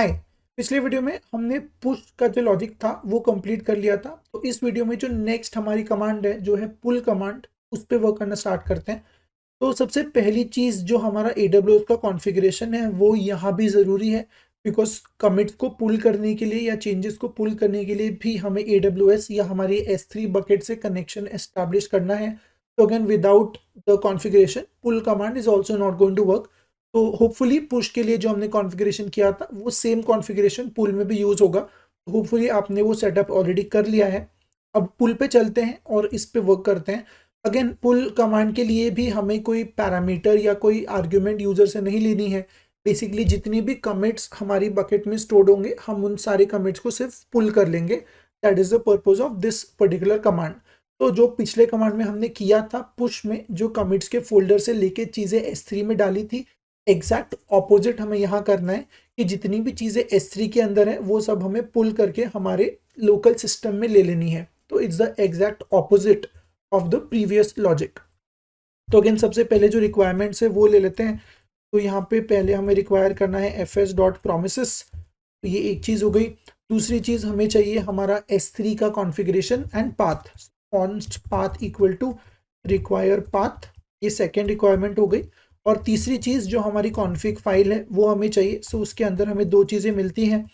हाय। पिछले वीडियो में हमने पुश का जो लॉजिक था वो कंप्लीट कर लिया था। तो इस वीडियो में जो नेक्स्ट हमारी कमांड है जो है पुल कमांड, उस पर वर्क करना स्टार्ट करते हैं। तो सबसे पहली चीज़ जो हमारा AWS का कॉन्फ़िगरेशन है वो यहाँ भी ज़रूरी है, बिकॉज कमिट्स को पुल करने के लिए या चेंजेस को पुल करने के लिए भी हमें AWS या हमारी S3 बकेट से कनेक्शन एस्टैब्लिश करना है। तो again without the configuration pull command is also not going to work. तो होपफुली पुश के लिए जो हमने कॉन्फ़िगरेशन किया था वो सेम कॉन्फ़िगरेशन पुल में भी यूज़ होगा। होपफुली आपने वो सेटअप ऑलरेडी कर लिया है। अब पुल पे चलते हैं और इस पे वर्क करते हैं। अगेन पुल कमांड के लिए भी हमें कोई पैरामीटर या कोई आर्ग्यूमेंट यूज़र से नहीं लेनी है। बेसिकली जितनी भी कमिट्स हमारी बकेट में स्टोर्ड होंगे हम उन सारे कमिट्स को सिर्फ पुल कर लेंगे। That is the purpose of this particular command. तो जो पिछले कमांड में हमने किया था पुश में, जो कमिट्स के फोल्डर से लेके चीज़ें S3 में डाली थी, एग्जैक्ट ऑपोजिट हमें यहाँ करना है कि जितनी भी चीज़ें S3 के अंदर है वो सब हमें पुल करके हमारे लोकल सिस्टम में ले लेनी है। तो it's the exact opposite of the previous logic. तो अगेन सबसे पहले जो रिक्वायरमेंट्स है वो ले लेते हैं। तो यहाँ पे पहले हमें रिक्वायर करना है fs.promises। तो ये एक चीज़ हो गई। दूसरी चीज़ हमें चाहिए हमारा S3 का configuration and path, const path equal to require path. ये सेकेंड रिक्वायरमेंट हो गई। और तीसरी चीज़ जो हमारी कॉन्फ़िग फाइल है वो हमें चाहिए। सो उसके अंदर हमें दो चीज़ें मिलती हैं,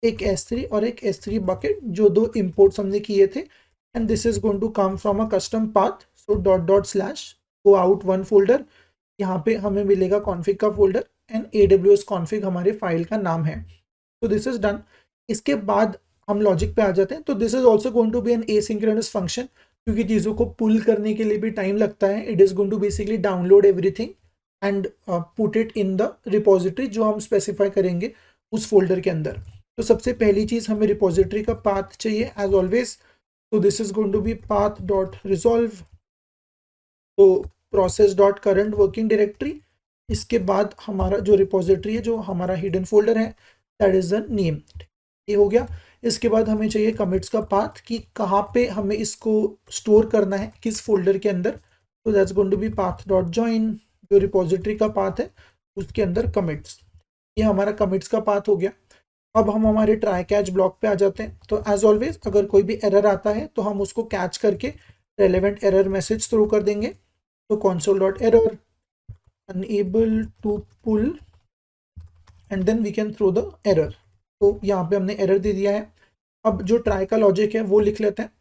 एक S3 और एक S3 बकेट, जो दो इंपोर्ट्स हमने किए थे। And this is going to come from a custom path. So dot dot slash go out one folder, यहाँ पे हमें मिलेगा कॉन्फ़िग का फोल्डर एंड AWS कॉन्फ़िग हमारे फाइल का नाम है। तो दिस इज डन। इसके बाद हम लॉजिक पे आ जाते हैं। तो this is also going to be an asynchronous function, क्योंकि चीज़ों को पुल करने के लिए भी टाइम लगता है। It is going to basically download everything and put it in the repository जो हम स्पेसिफाई करेंगे उस फोल्डर के अंदर। तो सबसे पहली चीज़ हमें रिपोजिटरी का पाथ चाहिए एज ऑलवेज। तो this is going to be path dot resolve, तो process dot current working directory. इसके बाद हमारा जो रिपोजिटरी है, जो हमारा हिडन फोल्डर है, दैट इज द नेम। ये हो गया। इसके बाद हमें चाहिए कमिट्स का पाथ कि कहाँ पे हमें इसको स्टोर करना है, किस फोल्डर के अंदर। तो that's going to be path dot join, जो रिपोजिटरी का पाथ है उसके अंदर कमिट्स। ये हमारा कमिट्स का पाथ हो गया। अब हम हमारे ट्राई कैच ब्लॉक पे आ जाते हैं। तो एज ऑलवेज अगर कोई भी एरर आता है तो हम उसको कैच करके रेलेवेंट एरर मैसेज थ्रो कर देंगे। तो console.error unable to pull and then we can throw the error। तो यहाँ पे हमने एरर दे दिया है। अब जो ट्राई का लॉजिक है वो लिख लेते हैं।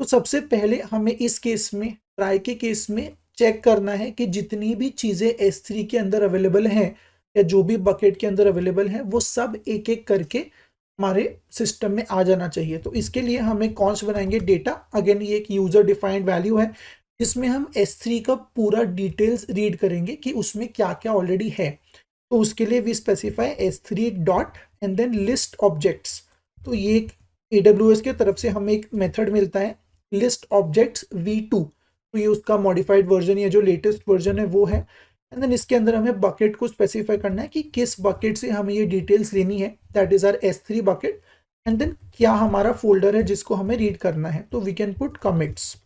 तो सबसे पहले हमें इस केस में, ट्राई के केस में चेक करना है कि जितनी भी चीज़ें S3 के अंदर अवेलेबल हैं या जो भी बकेट के अंदर अवेलेबल है वो सब एक एक करके हमारे सिस्टम में आ जाना चाहिए। तो इसके लिए हमें कॉन्स्ट बनाएंगे डेटा। अगेन ये एक यूजर डिफाइंड वैल्यू है जिसमें हम S3 का पूरा डिटेल्स रीड करेंगे कि उसमें क्या क्या ऑलरेडी है। तो उसके लिए we specify S3 dot and then list objects. तो ये एक AWS के तरफ से हमें एक मेथड मिलता है लिस्ट ऑब्जेक्ट्स V2। तो ये उसका मॉडिफाइड वर्जन या जो लेटेस्ट वर्जन है वो है। एंड देन इसके अंदर हमें बकेट को स्पेसिफाई करना है कि किस बकेट से हमें ये डिटेल्स लेनी है, that is our S3 bucket. And then क्या हमारा फोल्डर है जिसको हमें रीड करना है। तो वी कैन पुट कमिट्स।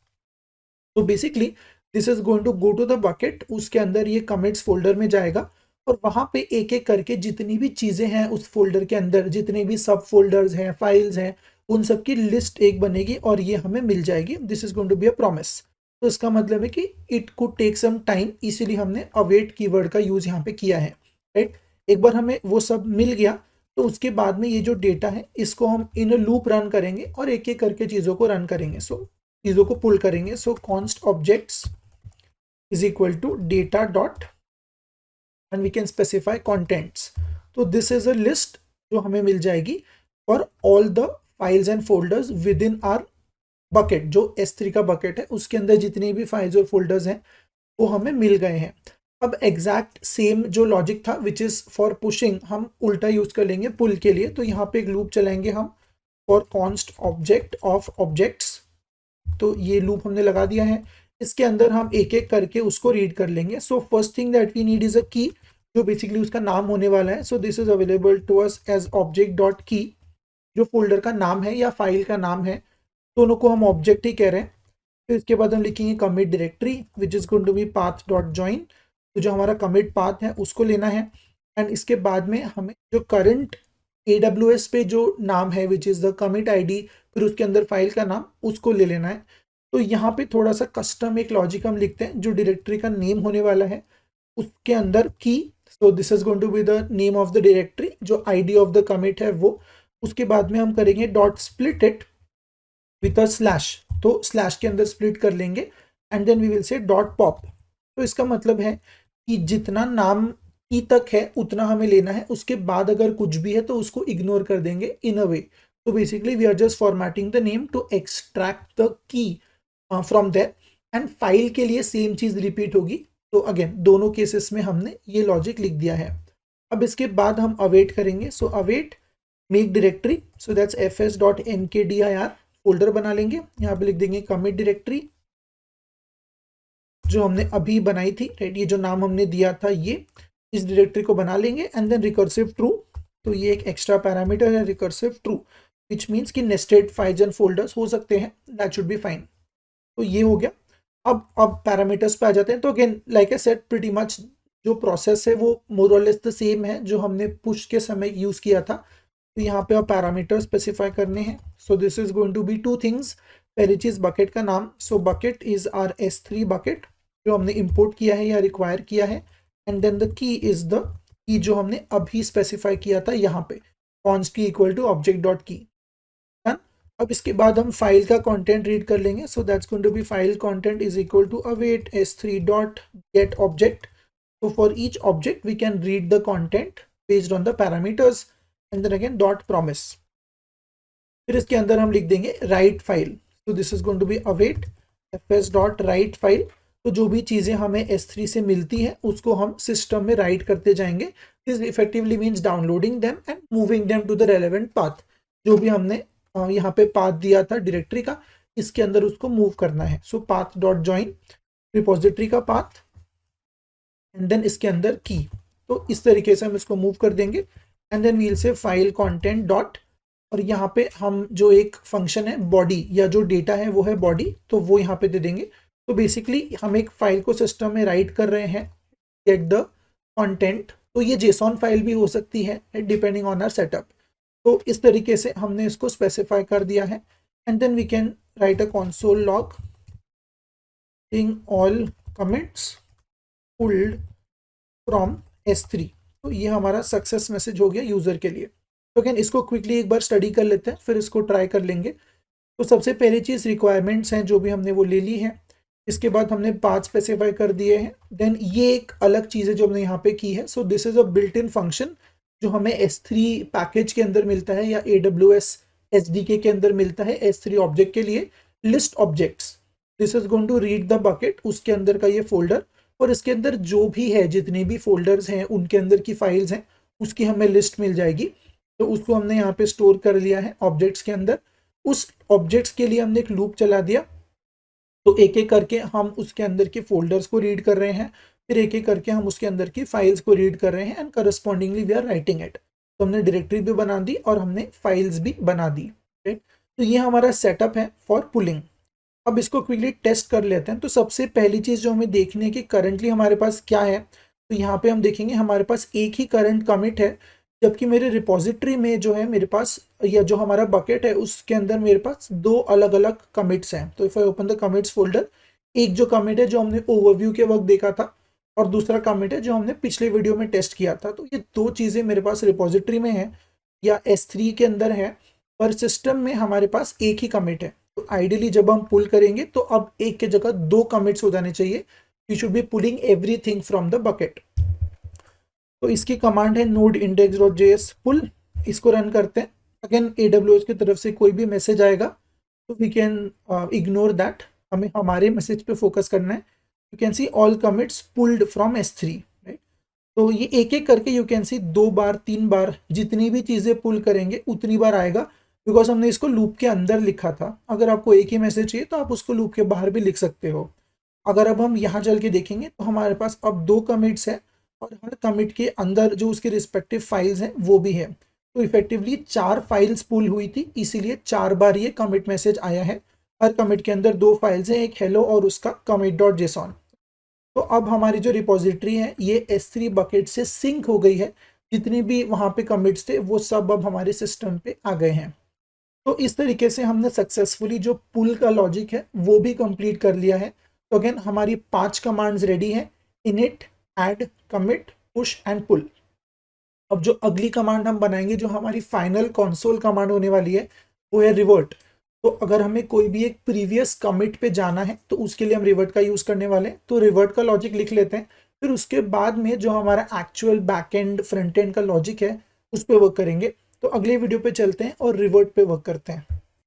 तो basically this is going to go to the bucket, उसके अंदर ये कमिट्स फोल्डर में जाएगा और वहां पे एक एक करके जितनी भी चीजें हैं उस फोल्डर के अंदर, जितने भी सब फोल्डर्स हैं, फाइल्स हैं, उन सब की लिस्ट एक बनेगी और ये हमें मिल जाएगी। This is going to be a promise. तो इसका मतलब है कि it could take some time, इसीलिए हमने अवेट कीवर्ड का यूज यहाँ पे किया है। राइट, एक बार हमें वो सब मिल गया तो उसके बाद में ये जो डेटा है इसको हम इन लूप रन करेंगे और एक एक करके चीज़ों को रन करेंगे। सो चीज़ों को पुल करेंगे। So const objects is equal to data dot and we can specify contents. तो दिस इज अ लिस्ट जो हमें मिल जाएगी for all the files and folders within our bucket. जो S3 का बकेट है उसके अंदर जितनी भी फाइल्स और फोल्डर्स हैं वो हमें मिल गए हैं। अब एग्जैक्ट सेम जो लॉजिक था विच इज़ फॉर पुशिंग, हम उल्टा यूज कर लेंगे पुल के लिए। तो यहाँ पे एक लूप चलाएंगे हम for const object of objects. तो ये लूप हमने लगा दिया है। इसके अंदर हम एक एक करके उसको रीड कर लेंगे। So first thing that we need is a key, जो बेसिकली उसका नाम होने वाला है। So this is available to us as object dot key, जो फोल्डर का नाम है या फाइल का नाम है, दोनों को हम ऑब्जेक्ट ही कह रहे हैं। फिर इसके बाद हम लिखेंगे commit directory which is going to be path dot join. तो जो हमारा कमिट पाथ है उसको लेना है। एंड इसके बाद में हमें जो करंट AWS पे जो नाम है which is the commit ID, फिर उसके अंदर फाइल का नाम, उसको ले लेना है। तो यहाँ पे थोड़ा सा कस्टम एक लॉजिक हम लिखते हैं, जो डायरेक्टरी का नेम होने वाला है उसके अंदर की, so this is going to be the name of the directory, जो आईडी ऑफ द कमिट है वो। उसके बाद में हम करेंगे dot split it with a slash, तो स्लैश के अंदर स्प्लिट कर लेंगे, and then we will say dot pop. तो इसका मतलब है कि जितना नाम की तक है उतना हमें लेना है, उसके बाद अगर कुछ भी है तो उसको इग्नोर कर देंगे इन अ वे। तो basically we are just formatting the name to extract the key from there, and file के लिए सेम चीज रिपीट होगी। तो अगेन दोनों केसेस में हमने ये लॉजिक लिख दिया है। अब इसके बाद हम अवेट करेंगे, so await make directory, so that's fs.nkdir folder बना लेंगे, यहाँ पे लिख देंगे कमिट डायरेक्टरी जो हमने अभी बनाई थी, राइट, ये जो नाम हमने दिया था ये, इस डायरेक्टरी को बना लेंगे, एंड देन रिकर्सिव ट्रू, तो ये एक एक्स्ट्रा पैरामीटर है रिकर्सिव ट्रू, विच मीन्स कि नेस्टेड फाइल्स एंड फोल्डर्स हो सकते हैं, दैट शुड बी फाइन। तो ये हो गया। अब पैरामीटर्स पे आ जाते हैं। तो again like I said pretty much जो प्रोसेस है वो मोर और लेस द सेम है जो हमने पुश के समय यूज किया था। तो यहाँ पे आप पैरामीटर स्पेसिफाई करने हैं। So this is going to be two things. पहली चीज बकेट का नाम, so bucket is our S3 bucket जो हमने इंपोर्ट किया है या रिक्वायर किया है, and then the key is the key जो हमने अभी स्पेसिफाई किया था यहाँ पे, कॉन्स्ट की इक्वल टू ऑब्जेक्ट डॉट की। अब इसके बाद हम फाइल का कंटेंट रीड कर लेंगे, so that's going to be file content is equal to await S3 dot get object. So for each object we can read the content based on the parameters, and then again dot promise। फिर इसके अंदर हम लिख देंगे write file, so this is going to be await fs dot write file। तो जो भी चीजें हमें S3 से मिलती है उसको हम सिस्टम में राइट करते जाएंगे। This effectively means downloading them and moving them to the relevant path. जो भी हमने यहाँ पे पाथ दिया था डायरेक्टरी का, इसके अंदर उसको मूव करना है। सो पाथ डॉट ज्वाइन रिपोजिटरी का पाथ, एंड देन इसके अंदर की। तो इस तरीके से हम इसको मूव कर देंगे, एंड देन वील से फाइल कंटेंट डॉट, और यहाँ पे हम जो एक फंक्शन है बॉडी या जो डेटा है वो है बॉडी, तो वो यहाँ पे दे देंगे। तो बेसिकली हम एक फाइल को सिस्टम में राइट कर रहे हैं, गेट द कंटेंट। तो ये JSON फाइल भी हो सकती है डिपेंडिंग ऑन आवर सेटअप। तो इस तरीके से हमने इसको स्पेसिफाई कर दिया है, and then we can write a console log in all commits pulled from S3। तो ये हमारा सक्सेस मैसेज हो गया यूजर के लिए। तो अगेन इसको क्विकली एक बार स्टडी कर लेते हैं, फिर इसको ट्राई कर लेंगे। तो सबसे पहली चीज रिक्वायरमेंट्स हैं जो भी हमने वो ले ली है। इसके बाद हमने पाथ स्पेसिफाई कर दिए हैं। देन ये एक अलग चीज है जो हमने यहाँ पे की है। So this is a built in function जो हमें S3 पैकेज के अंदर मिलता है या AWS SDK के अंदर मिलता है S3 ऑब्जेक्ट के लिए, list objects. This is going to read the bucket, उसके अंदर का ये फोल्डर, और इसके अंदर जो भी है जितने भी फोल्डर्स हैं उनके अंदर की फाइल्स हैं उसकी हमें लिस्ट मिल जाएगी। तो उसको हमने यहाँ पे स्टोर कर लिया है ऑब्जेक्ट्स के अंदर। उस ऑब्जेक्ट्स के लिए हमने एक लूप चला दिया, तो एक एक करके हम उसके अंदर के फोल्डर्स को रीड कर रहे हैं, फिर एक एक करके हम उसके अंदर की फाइल्स को रीड कर रहे हैं, and correspondingly we are writing it. तो हमने डायरेक्टरी भी बना दी और हमने फाइल्स भी बना दी, राइट। तो ये हमारा सेटअप है फॉर पुलिंग। अब इसको क्विकली टेस्ट कर लेते हैं। तो सबसे पहली चीज जो हमें देखनी है कि करंटली हमारे पास क्या है। तो यहाँ पे हम देखेंगे हमारे पास एक ही करंट कमिट है, जबकि मेरे रिपोजिटरी में जो है मेरे पास, या जो हमारा बकेट है उसके अंदर मेरे पास दो अलग अलग कमिट्स हैं। तो if I open the commits folder, एक जो कमिट है जो हमने ओवरव्यू के वक्त देखा था, और दूसरा कमिट है जो हमने पिछले वीडियो में टेस्ट किया था। तो ये दो चीजें मेरे पास रिपोजिटरी में है या S3 के अंदर है, पर सिस्टम में हमारे पास एक ही कमिट है। तो आइडियली जब हम पुल करेंगे तो अब एक के जगह दो कमिट्स हो जाने चाहिए। You should be pulling everything from the bucket. तो इसकी कमांड है node index.js पुल। इसको रन करते हैं। अगेन AWS की तरफ से कोई भी मैसेज आएगा तो वी कैन इग्नोर दैट, हमें हमारे मैसेज पे फोकस करना है। You can see all commits pulled from S3, right. तो ये एक एक करके यू कैन सी 2 बार 3 बार जितनी भी चीजें पुल करेंगे उतनी बार आएगा, बिकॉज हमने इसको लूप के अंदर लिखा था। अगर आपको एक ही मैसेज चाहिए तो आप उसको लूप के बाहर भी लिख सकते हो। अगर अब हम यहाँ चल के देखेंगे तो हमारे पास अब 2 कमिट्स है, और हर कमिट के अंदर जो उसके रिस्पेक्टिव फाइल्स हैं वो भी है। तो इफेक्टिवली 4 फाइल्स पुल हुई थी, इसीलिए 4 बार ये कमिट मैसेज आया है। हर कमिट के अंदर 2 फाइल्स हैं, एक हेलो और उसका commit.json। तो अब हमारी जो रिपोजिटरी है ये S3 बकेट से सिंक हो गई है, जितने भी वहाँ पे कमिट्स थे वो सब अब हमारे सिस्टम पे आ गए हैं। तो इस तरीके से हमने सक्सेसफुली जो पुल का लॉजिक है वो भी कंप्लीट कर लिया है। तो अगेन हमारी 5 कमांड्स रेडी हैं, init, add, commit, push and pull. अब जो अगली कमांड हम बनाएंगे, जो हमारी फाइनल कंसोल कमांड होने वाली है, वो है रिवर्ट। तो अगर हमें कोई भी एक प्रीवियस कमिट पे जाना है तो उसके लिए हम रिवर्ट का यूज करने वाले हैं। तो रिवर्ट का लॉजिक लिख लेते हैं, फिर उसके बाद में जो हमारा actual back and front end का लॉजिक है उस पर वर्क करेंगे। तो अगले वीडियो पे चलते हैं और रिवर्ट पे वर्क करते हैं।